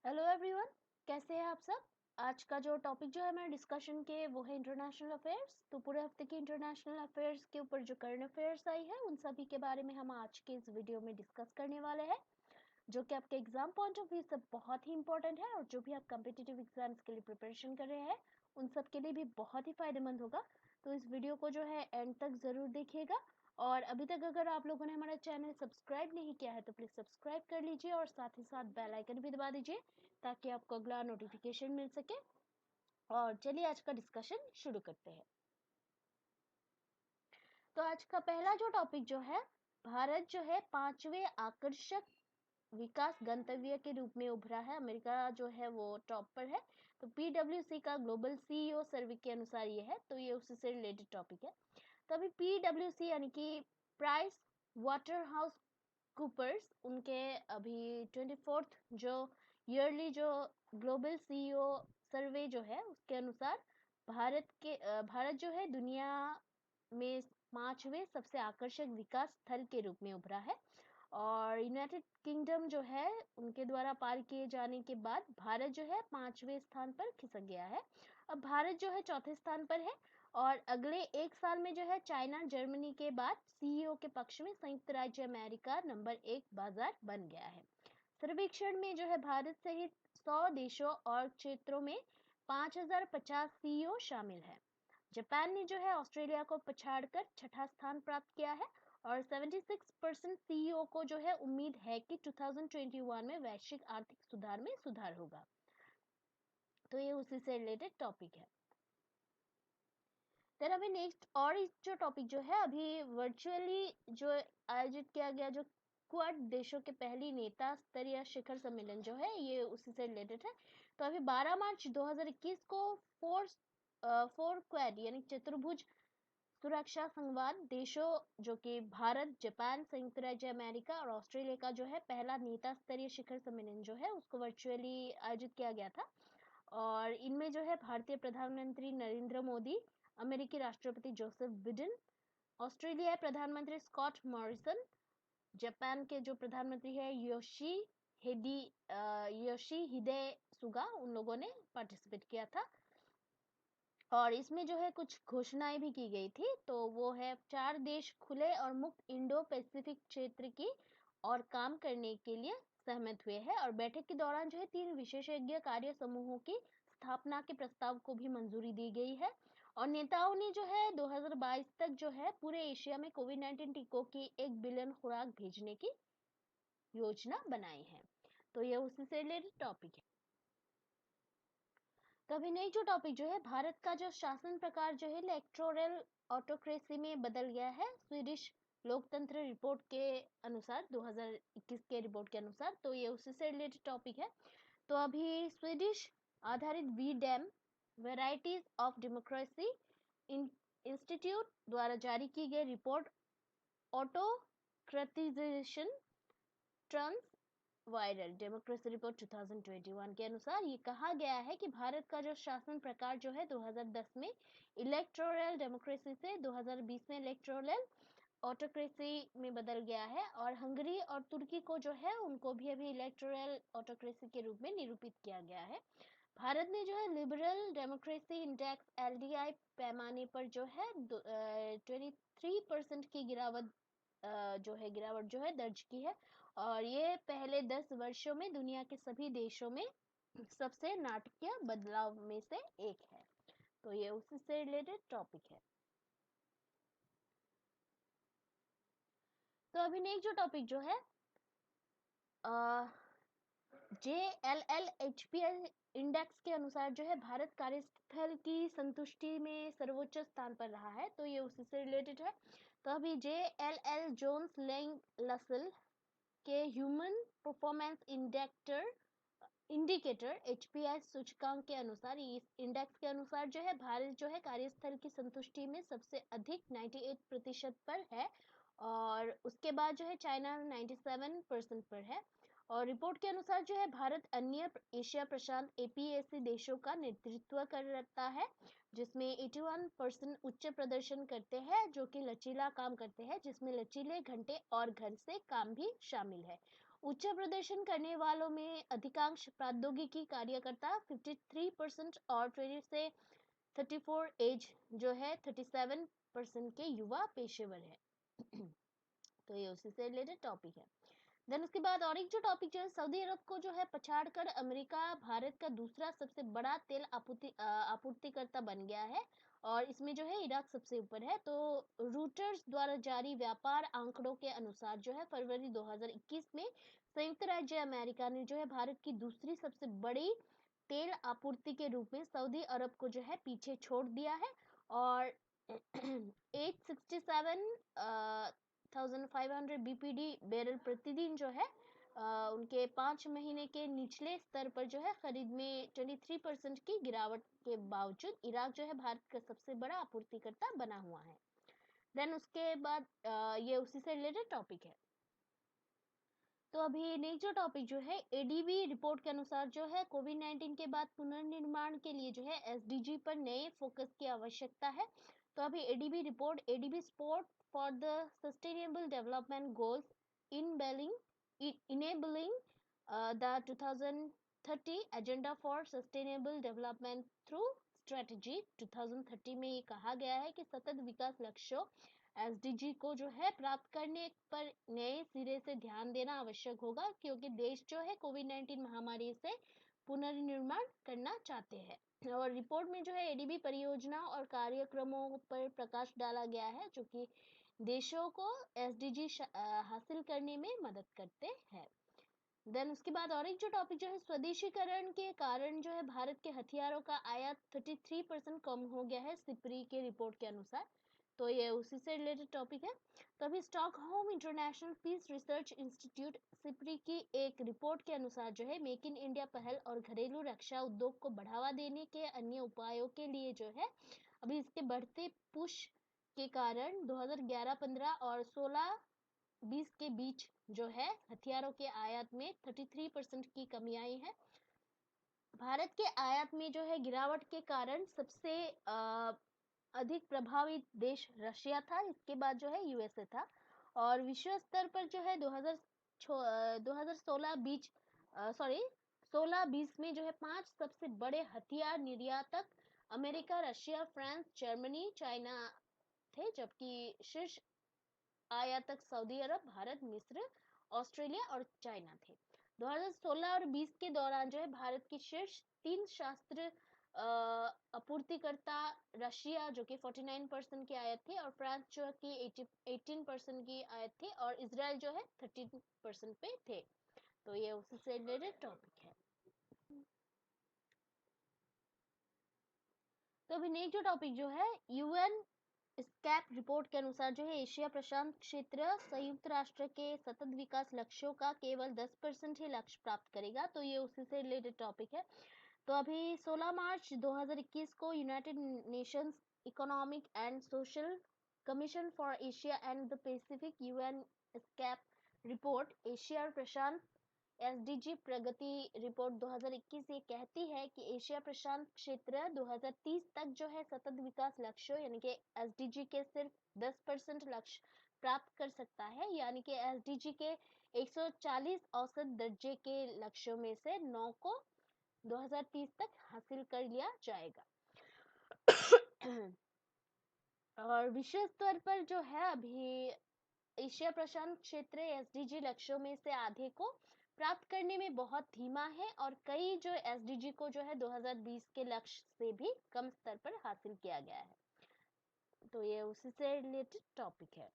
Hello everyone, कैसे हैं आप सब। आज का जो टॉपिक जो है हमारे डिस्कशन के वो है इंटरनेशनल अफेयर्स। तो पूरे हफ्ते की इंटरनेशनल अफेयर्स के ऊपर जो करंट अफेयर्स आई है उन सभी के बारे में हम आज के इस वीडियो में डिस्कस करने वाले हैं, जो कि आपके एग्जाम पॉइंट ऑफ व्यू से बहुत ही इंपॉर्टेंट है और जो भी आप कम्पिटिटिव एग्जाम्स के लिए प्रिपरेशन कर रहे हैं उन सब के लिए भी बहुत ही फायदेमंद होगा। तो इस वीडियो को जो है एंड तक ज़रूर देखिएगा। और अभी तक अगर आप लोगों ने हमारा चैनल सब्सक्राइब नहीं किया है तो प्लीज़ सब्सक्राइब कर लीजिए और साथ ही साथ बेल आइकन भी दबा दीजिए ताकि आपको अगला नोटिफिकेशन मिल सके। और चलिए आज का डिस्कशन शुरू करते हैं। तो आज का पहला जो टॉपिक जो है, भारत जो है 5वें आकर्षक विकास गंतव्य के रूप में उभरा है। अमेरिका जो है वो टॉप पर है। तो पीडब्ल्यूसी का ग्लोबल सीईओ सर्वे के अनुसार ये है, तो ये उसी से रिलेटेड टॉपिक है। तो अभी पीडब्ल्यूसी यानी कि प्राइस वाटर हाउस कूपर्स, उनके अभी 24th जो ईयरली जो ग्लोबल सीईओ सर्वे जो है उसके अनुसार भारत जो है दुनिया में 5वें सबसे आकर्षक विकास स्थल के रूप में उभरा है। और यूनाइटेड किंगडम जो है उनके द्वारा पार किए जाने के बाद भारत जो है 5वें स्थान पर खिसक गया है। अब भारत जो है चौथे स्थान पर है और अगले एक साल में जो है चाइना जर्मनी के बाद सीईओ के पक्ष में संयुक्त राज्य अमेरिका नंबर 1 बाजार बन गया है। सर्वेक्षण में जो है भारत सहित 100 देशों और क्षेत्रों में 5050 सीईओ शामिल है। जापान ने जो है ऑस्ट्रेलिया को पछाड़कर छठा स्थान प्राप्त किया है और 76% सीईओ को जो है उम्मीद है कि 2021 में वैश्विक आर्थिक सुधार में सुधार होगा। तो ये उसी से रिलेटेड टॉपिक है। फिर अभी नेक्स्ट और जो टॉपिक जो है अभी वर्चुअली जो आयोजित किया गया जो क्वाड देशों के पहली नेता स्तरीय शिखर सम्मेलन जो है ये उसी से रिलेटेड है। तो अभी 12 मार्च 2021 को फोर क्वाड यानी चतुर्भुज सुरक्षा संवाद देशों जो कि भारत, जापान, संयुक्त राज्य अमेरिका और ऑस्ट्रेलिया का जो है पहला नेता स्तरीय शिखर सम्मेलन जो है उसको वर्चुअली आयोजित किया गया था। और इनमें जो है भारतीय प्रधानमंत्री नरेंद्र मोदी, अमेरिकी राष्ट्रपति जोसेफ बिडेन, ऑस्ट्रेलिया प्रधानमंत्री स्कॉट मॉरिसन, जापान के जो प्रधानमंत्री है योशिहिदे सुगा, उन लोगों ने पार्टिसिपेट किया था। और इसमें जो है कुछ घोषणाएं भी की गई थी। तो वो है 4 देश खुले और मुक्त इंडो पैसिफिक क्षेत्र की और काम करने के लिए सहमत हुए हैं। और बैठक के दौरान जो है 3 विशेषज्ञ कार्य समूहों की स्थापना के प्रस्ताव को भी मंजूरी दी गई है। और नेताओं ने जो है 2022 तक जो है पूरे एशिया में कोविड-19 टीकों की 1 बिलियन खुराक भेजने की योजना बनाई है। तो ये उसी से रिलेटेड टॉपिक है। तो अभी नई जो टॉपिक जो है, भारत का जो शासन प्रकार जो है इलेक्टोरल ऑटोक्रेसी में बदल गया है स्वीडिश लोकतंत्र रिपोर्ट के अनुसार, 2021 के रिपोर्ट के अनुसार। तो ये उसी से रिलेटेड टॉपिक है। तो अभी स्वीडिश आधारित V Dem varieties of democracy institute द्वारा जारी की गई report autocratization turns viral democracy report 2021 के अनुसार ये कहा गया है कि भारत का जो शासन प्रकार जो है 2010 में इलेक्टोरल डेमोक्रेसी से 2020 में इलेक्टोरल ऑटोक्रेसी में बदल गया है। और हंगरी और तुर्की को जो है उनको भी अभी इलेक्टोरल ऑटोक्रेसी के रूप में निरूपित किया गया है। भारत ने जो है लिबरल डेमोक्रेसी इंडेक्स एलडीआई पैमाने पर जो है 23% की गिरावट जो है दर्ज की है। और ये पहले 10 वर्षों में दुनिया के सभी देशों में सबसे नाटकीय बदलाव में से एक है। तो ये उसी से रिलेटेड टॉपिक है। तो अभी नेक्स्ट जो टॉपिक जो है JLLHPI इंडेक्स के अनुसार जो है भारत कार्यस्थल की संतुष्टि में सर्वोच्च स्थान पर रहा है। तो ये उसी से रिलेटेड है। तो अभी JLL जोन्स लैंग लसल के ह्यूमन परफॉर्मेंस इंडिकेटर HPI सूचकांक के अनुसार, इस इंडेक्स के अनुसार जो है भारत जो है कार्यस्थल की संतुष्टि में सबसे अधिक 98% पर है। और उसके बाद जो है चाइना 97% पर है। और रिपोर्ट के अनुसार जो है भारत अन्य एशिया प्रशांत APAC देशों का नेतृत्व करता है, जिसमें 81% उच्च प्रदर्शन करते हैं जो कि लचीला काम करते हैं, जिसमें लचीले घंटे और घर से काम भी शामिल है। उच्च प्रदर्शन करने वालों में अधिकांश प्रौद्योगिकी कार्यकर्ता 53% और 20 से 34 एज जो है 37% के युवा पेशेवर है। तो ये उसी से रिलेटेड टॉपिक है। देन उसके बाद और एक जो टॉपिक जो है, सऊदी अरब को जो है पछाड़कर अमेरिका भारत का दूसरा सबसे बड़ा तेल आपूर्तिकर्ता बन गया है और इसमें जो है इराक सबसे ऊपर है। तो रूटर्स द्वारा जारी व्यापार आंकड़ों के अनुसार जो है फरवरी 2021 में संयुक्त राज्य अमेरिका ने जो है भारत की दूसरी सबसे बड़ी तेल आपूर्ति के रूप में सऊदी अरब को जो है पीछे छोड़ दिया है और 867,500 बीपीडी बैरल प्रतिदिन जो है उनके 5 महीने के निचले स्तर पर जो है खरीद में 23% की गिरावट के बावजूद इराक जो है भारत का सबसे बड़ा आपूर्तिकर्ता बना हुआ है। देन उसके बाद ये उसी से रिलेटेड टॉपिक है। तो अभी नेक्स्ट जो टॉपिक जो है, एडीबी रिपोर्ट के अनुसार जो है कोविड-19 के बाद पुनर्निर्माण के लिए जो है एसडीजी पर नए फोकस की आवश्यकता है। तो अभी ADB report, ADB support for the sustainable development goals enabling the 2030 agenda for sustainable development through strategy 2030 में ये कहा गया है कि सतत विकास लक्ष्यों एसडीजी को जो है प्राप्त करने पर नए सिरे से ध्यान देना आवश्यक होगा क्योंकि देश जो है कोविड-19 महामारी से पुनर्निर्माण करना चाहते हैं। और रिपोर्ट में जो है एडीबी परियोजना और कार्यक्रमों पर प्रकाश डाला गया है जो कि देशों को एसडीजी हासिल करने में मदद करते हैं। देन उसके बाद और एक जो टॉपिक जो है, स्वदेशीकरण के कारण जो है भारत के हथियारों का आयात 33% कम हो गया है सिप्री के रिपोर्ट के अनुसार। तो ये उसी से रिलेटेड टॉपिक है। तो अभी Stockholm International Peace Research Institute SIPRI की एक रिपोर्ट के अनुसार जो है मेक इन इंडिया पहल और घरेलू रक्षा उद्योग को बढ़ावा देने के अन्य उपायों के लिए जो है अभी इसके बढ़ते पुश के कारण 2011-15 और 16-20 के बीच जो है हथियारों के आयात में 33% की कमी आई है। भारत के आयात में जो है गिरावट के कारण सबसे अधिक प्रभावित देश रशिया था, इसके बाद जो है यूएसए था। और विश्व स्तर पर जो है 16-20 में जो है 5 सबसे बड़े हथियार निर्यातक America, Russia, France, Germany, China थे, जबकि शीर्ष आयातक सऊदी अरब, भारत, मिस्र, ऑस्ट्रेलिया और चाइना थे। 2016 और 20 के दौरान जो है भारत की शीर्ष 3 शस्त्र आपूर्तिकर्ता रशिया जो कि 49% की आयत थी और फ्रांस जो कि 18% की आयत थी और इजराइल जो है 13% पे थे। तो ये उससे से रिलेटेड टॉपिक है। तो अभी नेक्स्ट जो टॉपिक जो है, यूएन स्कैप रिपोर्ट के अनुसार जो है एशिया प्रशांत क्षेत्र संयुक्त राष्ट्र के सतत विकास लक्ष्यों का केवल 10% ही लक्ष्य प्राप्त करेगा। तो ये उसी से रिलेटेड टॉपिक है। तो अभी 16 मार्च 2021 को United Nations Economic and Social Commission for Asia and the Pacific UN ESCAP report Asia और प्रशांत एसडीजी प्रगति रिपोर्ट 2021 ये कहती है कि एशिया प्रशांत क्षेत्र 2030 तक जो है सतत विकास लक्ष्यों यानी कि एसडीजी के सिर्फ 10% लक्ष्य प्राप्त कर सकता है, यानी कि एसडीजी के 140 औसत दर्जे के लक्ष्यों में से 9 को 2030 तक हासिल कर लिया जाएगा। और विश्व स्तर पर जो है अभी एशिया प्रशांत क्षेत्र एसडीजी लक्ष्यों में से आधे को प्राप्त करने में बहुत धीमा है और कई जो एसडीजी को जो है 2020 के लक्ष्य से भी कम स्तर पर हासिल किया गया है। तो ये उसी से रिलेटेड टॉपिक है।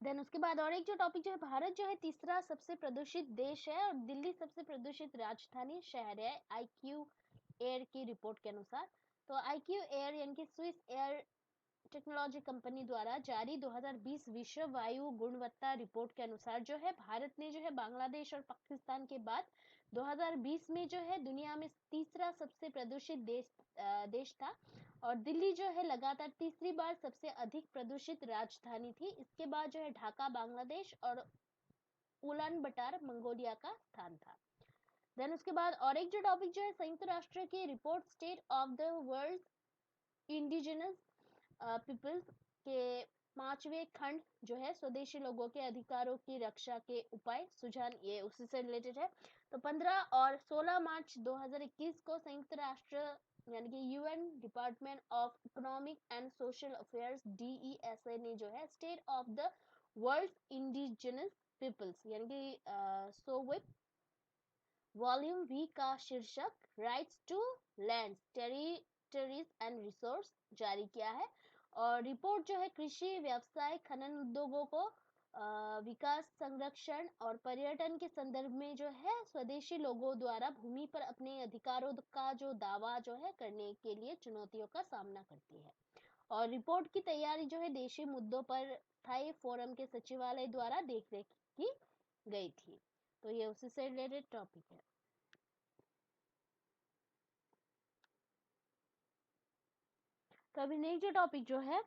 देन उसके बाद और एक जो टॉपिक जो है, भारत जो है तीसरा सबसे प्रदूषित देश है और दिल्ली सबसे प्रदूषित राजधानी शहर है आईक्यू एयर की रिपोर्ट के अनुसार। तो आईक्यू एयर यानी कि स्विस एयर टेक्नोलॉजी कंपनी द्वारा जारी 2020 विश्व वायु गुणवत्ता रिपोर्ट के अनुसार जो है भारत ने जो है बांग्लादेश और पाकिस्तान के बाद 2020 में जो है दुनिया में तीसरा सबसे प्रदूषित देश था और दिल्ली जो है लगातार तीसरी बार सबसे अधिक प्रदूषित राजधानी थी। इसके बाद जो है ढाका बांग्लादेश और उलान बटार मंगोलिया का स्थान था। देन उसके बाद और एक जो टॉपिक जो है, संयुक्त राष्ट्र की report state of the world indigenous peoples के पांचवें खंड जो है स्वदेशी लोगों के अधिकारों की रक्षा के उपाय सुझाव, ये उसी से रिलेटेड है। तो 15 और 16 मार्च 2021 को संयुक्त राष्ट्र यानी कि UN department of economic and social affairs DESA ने जो है state of the world indigenous peoples यानी कि सोविप वॉल्यूम V का शीर्षक rights to lands territories and resource जारी किया है। और रिपोर्ट जो है कृषि व्यवसाय खनन उद्योगों को विकास संरक्षण और पर्यटन के संदर्भ में जो है स्वदेशी लोगों द्वारा भूमि पर अपने अधिकारों का जो दावा जो है करने के लिए चुनौतियों का सामना करती है। और रिपोर्ट की तैयारी जो है देशी मुद्दों पर स्थायी फोरम के सचिवालय द्वारा देखरेख की गई थी। तो ये उसी से रिलेटेड टॉपिक है। तो अभी नेक्स्ट जो टॉपिक जो है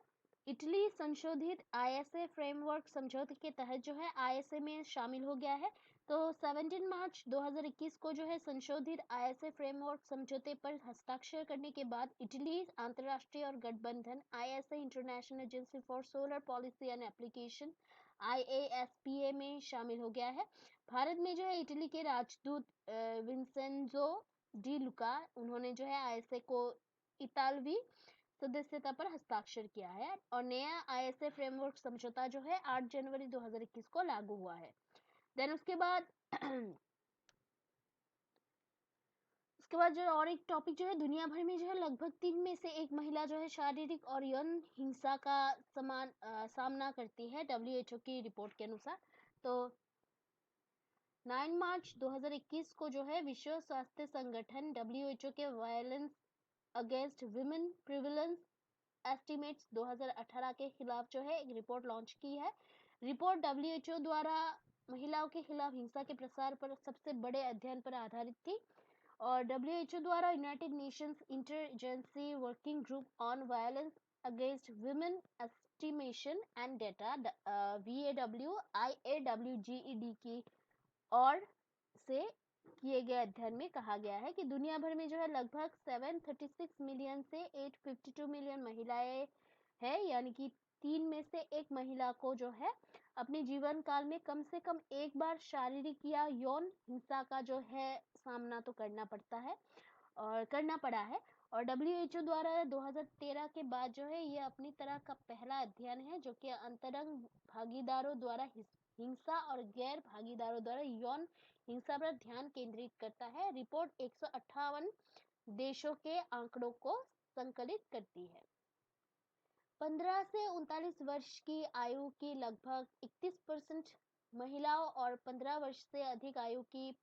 इटली संशोधित ISA फ्रेमवर्क समझौते के तहत जो है ISA में शामिल हो गया है। तो 17 मार्च 2021 को जो है संशोधित ISA फ्रेमवर्क समझौते पर हस्ताक्षर करने के बाद इटली अंतर्राष्ट्रीय और गठबंधन ISA international agency for solar policy and application IASPA में शामिल हो गया है। भारत में जो है इटली के राजदूत विंसेंजो डी लुका उन्होंने जो है ISA को इतालवी सदस्यता पर हस्ताक्षर किया है और नया ISA फ्रेमवर्क समझौता जो है 8 जनवरी 2021 को लागू हुआ है। देन उसके बाद जो और एक टॉपिक जो है दुनिया भर में जो है लगभग 3 में से 1 महिला जो है शारीरिक और यौन हिंसा का सामना करती है WHO की रिपोर्ट के अनुसार। तो 9 मार्च 2021 को जो है विश्व स्वास्थ्य संगठन WHO के violence against women prevalence estimates 2018 के खिलाफ जो है एक रिपोर्ट लॉन्च की है। रिपोर्ट WHO द्वारा महिलाओं के खिलाफ हिंसा के प्रसार पर सबसे बड़े अध्ययन पर आधारित थी और WHO द्वारा United Nations inter agency working group on violence against women estimation and data VAW IAWGED की और से किए गए अध्ययन में कहा गया है कि दुनिया भर में जो है लगभग 736 मिलियन से 852 मिलियन महिलाएं हैं यानी कि 3 में से 1 महिला को जो है अपने जीवन काल में कम से कम एक बार शारीरिक या यौन हिंसा का जो है सामना तो करना पड़ता है और करना पड़ा है। और WHO द्वारा 2013 के बाद जो है ये अपनी तरह का पहला अध्ययन है जो कि अंतरंग भागीदारों द्वारा हिंसा और गैर भागीदारों द्वारा यौन हिंसा पर ध्यान केंद्रित करता है। रिपोर्ट 158 देशों के आंकड़ों को संकलित करती है। 15 से 39 वर्ष की आयु की लगभग 31% महिलाओं और 15 वर्ष से अधिक आयु की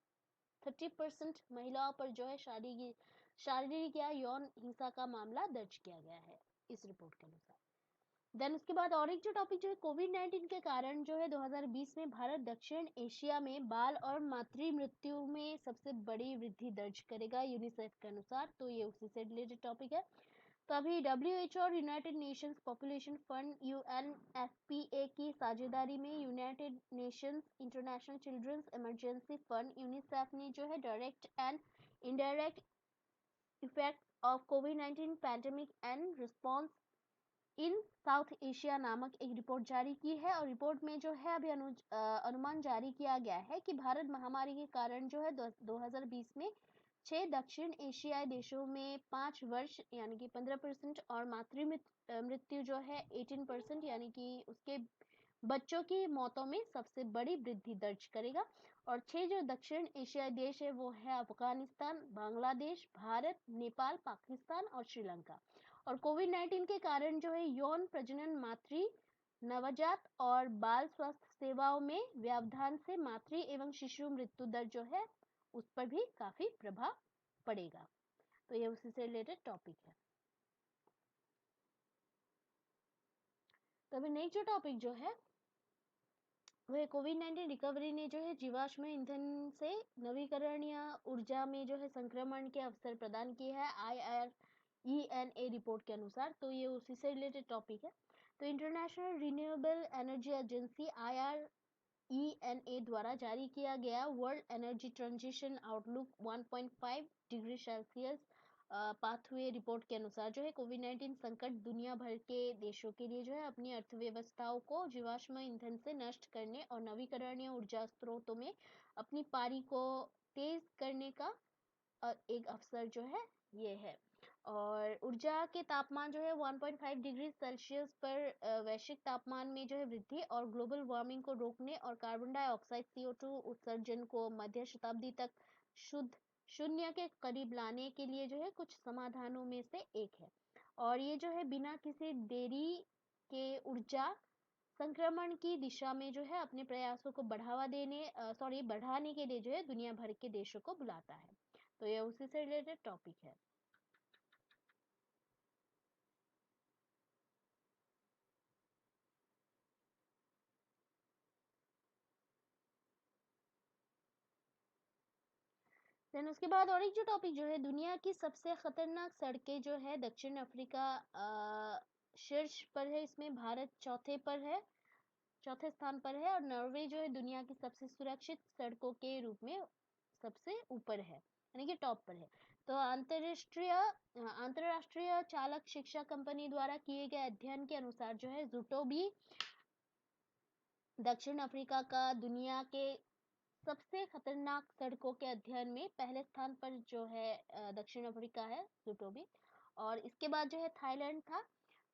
30% महिलाओं पर जो है शारीरिक या यौन हिंसा का मामला दर्ज किया गया है इस रिपोर्ट के अनुसार। देन उसके बाद और एक जो टॉपिक जो है कोविड-19 के कारण जो है 2020 में भारत दक्षिण एशिया में बाल और मातृ मृत्यु में सबसे बड़ी वृद्धि दर्ज करेगा यूनिसेफ के अनुसार। तो ये उसी से रिलेटेड टॉपिक है। तो अभी WHO और united nations population fund UNFPA की साझेदारी में united nations international children's emergency fund UNICEF ने जो है direct and indirect effect of कोविड-19 pandemic and response in South Asia नामक एक रिपोर्ट जारी की है और रिपोर्ट में जो है अभी अनुमान जारी किया गया है कि भारत महामारी के कारण जो है 2020 में 6 दक्षिण एशियाई देशों में 5 वर्ष यानी कि 15% और मातृ मृत्यु जो है 18% यानी कि उसके बच्चों की मौतों में सबसे बड़ी वृद्धि दर्ज करेगा। और 6 जो दक्षिण एशियाई देश है वो है अफगानिस्तान, बांग्लादेश, भारत, नेपाल, पाकिस्तान और श्रीलंका। और कोविड-19 के कारण जो है यौन प्रजनन, मातृ नवजात और बाल स्वास्थ्य सेवाओं में व्यवधान से मातृ एवं शिशु मृत्यु दर जो है उस पर भी काफी प्रभाव पड़ेगा। तो ये उसी से रिलेटेड टॉपिक है। तो अभी नेक्स्ट जो टॉपिक जो है वह कोविड-19 रिकवरी ने जो है जीवाश्म ईंधन से नवीकरणीय ऊर्जा में जो है संक्रमण के अवसर प्रदान किए हैं IRENA रिपोर्ट के अनुसार। तो ये उसी से रिलेटेड टॉपिक है। तो international renewable energy agency IRENA द्वारा जारी किया गया world energy transition outlook 1.5 degree Celsius pathway report के अनुसार जो है कोविड-19 संकट दुनिया भर के देशों के लिए जो है अपनी अर्थव्यवस्थाओं को जीवाश्म ईंधन से नष्ट करने और नवीकरणीय ऊर्जा स्रोतों में अपनी पारी को तेज करने का एक अवसर जो है ये है। और ऊर्जा के तापमान जो है 1.5 डिग्री सेल्सियस पर वैश्विक तापमान में जो है वृद्धि और ग्लोबल वार्मिंग को रोकने और कार्बन डाइऑक्साइड CO2 उत्सर्जन को मध्य शताब्दी तक शुद्ध शून्य के करीब लाने के लिए जो है कुछ समाधानों में से एक है। और ये जो है बिना किसी देरी के ऊर्जा संक्रमण की दिशा में जो है अपने प्रयासों को बढ़ाने के लिए जो है दुनिया भर के देशों को बुलाता है। तो ये उसी से रिलेटेड टॉपिक है। देन उसके बाद और एक जो टॉपिक जो है दुनिया की सबसे खतरनाक सड़कें जो है दक्षिण अफ्रीका शीर्ष पर है, इसमें भारत चौथे स्थान पर है और नॉर्वे जो है दुनिया की सबसे सुरक्षित सड़कों के रूप में सबसे ऊपर है, यानी कि टॉप पर है। तो अंतरराष्ट्रीय चालक शिक्षा कंपनी द्वारा किए गए अध्ययन के अनुसार जो है ज़ुटोबी दक्षिण अफ्रीका का दुनिया के सबसे खतरनाक सड़कों के अध्ययन में पहले स्थान पर जो है दक्षिण अफ्रीका है ज़ुटोबी, और इसके बाद जो है थाईलैंड था।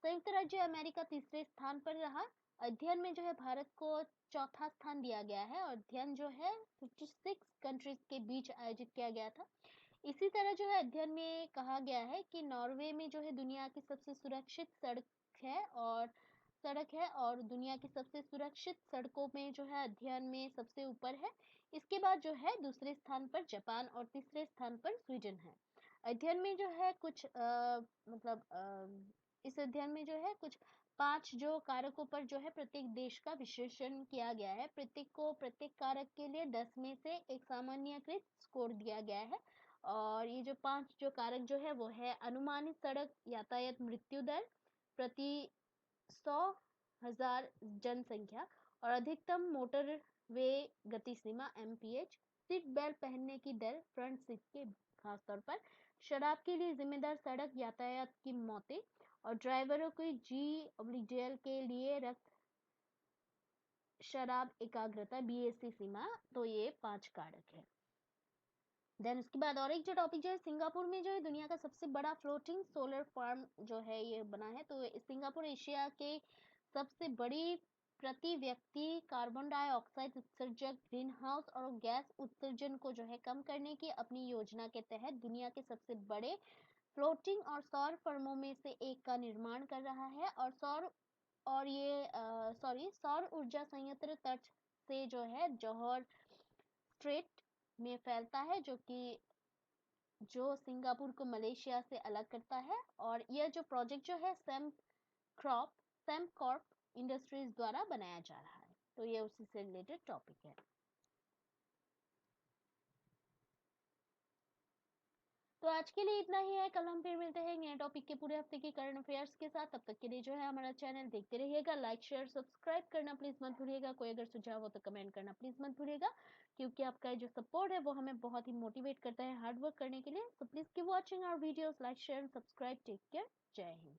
संयुक्त राज्य अमेरिका तीसरे स्थान पर रहा। अध्ययन में जो है भारत को चौथा स्थान दिया गया है और अध्ययन जो है 56 कंट्रीज के बीच आयोजित किया गया था। इसी तरह जो है अध्ययन में कहा गया है कि नॉर्वे में जो है दुनिया की सबसे सुरक्षित सड़क है और दुनिया की सबसे सुरक्षित सड़कों में जो है अध्ययन में सबसे ऊपर है। इसके बाद जो है दूसरे स्थान पर जापान और तीसरे स्थान पर स्वीडन है। अध्ययन में जो है इस अध्ययन में जो है कुछ 5 जो कारकों पर जो है प्रत्येक देश का विश्लेषण किया गया है। प्रत्येक कारक के लिए 10 में से एक सामान्यकृत स्कोर दिया गया है। और ये जो 5 जो कारक जो है वो है अनुमानित सड़क यातायात मृत्यु दर प्रति 100,000 जनसंख्या और अधिकतम मोटर वे गति सीमा MPH, सीट बेल्ट पहनने की दर फ्रंट सीट के खासतौर पर, शराब के लिए जिम्मेदार सड़क यातायात की मौतें और ड्राइवरों की G/DL के लिए रक्त शराब एकाग्रता BAC सीमा। तो ये 5 कारक है। देन उसके बाद और एक जो टॉपिक जो है सिंगापुर में जो है दुनिया का सबसे बड़ा फ्लोटिंग सोलर फार्म जो है ये बना है। तो सिंगापुर एशिया के सबसे बड़ी प्रति व्यक्ति कार्बन डाइऑक्साइड उत्सर्जक ग्रीन हाउस और गैस उत्सर्जन को जो है कम करने की अपनी योजना के तहत दुनिया के सबसे बड़े फ्लोटिंग और सौर फर्मों में से एक का निर्माण कर रहा है। और सौर ऊर्जा संयंत्र तट से जो है जौहर स्ट्रेट में फैलता है जो सिंगापुर को मलेशिया से अलग करता है। और यह जो प्रोजेक्ट जो है सेमकॉर्प इंडस्ट्रीज द्वारा बनाया जा रहा है। तो ये उसी से रिलेटेड टॉपिक है। तो आज के लिए इतना ही है। कल हम फिर मिलते हैं नए टॉपिक के पूरे हफ्ते के करंट अफेयर्स के साथ। तब तक के लिए जो है हमारा चैनल देखते रहिएगा। लाइक शेयर सब्सक्राइब करना प्लीज मत भूलिएगा। कोई अगर सुझाव हो तो कमेंट करना प्लीज मत भूलिएगा, क्योंकि आपका जो सपोर्ट है वो हमें बहुत ही मोटिवेट करता है हार्ड वर्क करने के लिए। So please keep watching our videos, like share subscribe. Take care. जय हिंद।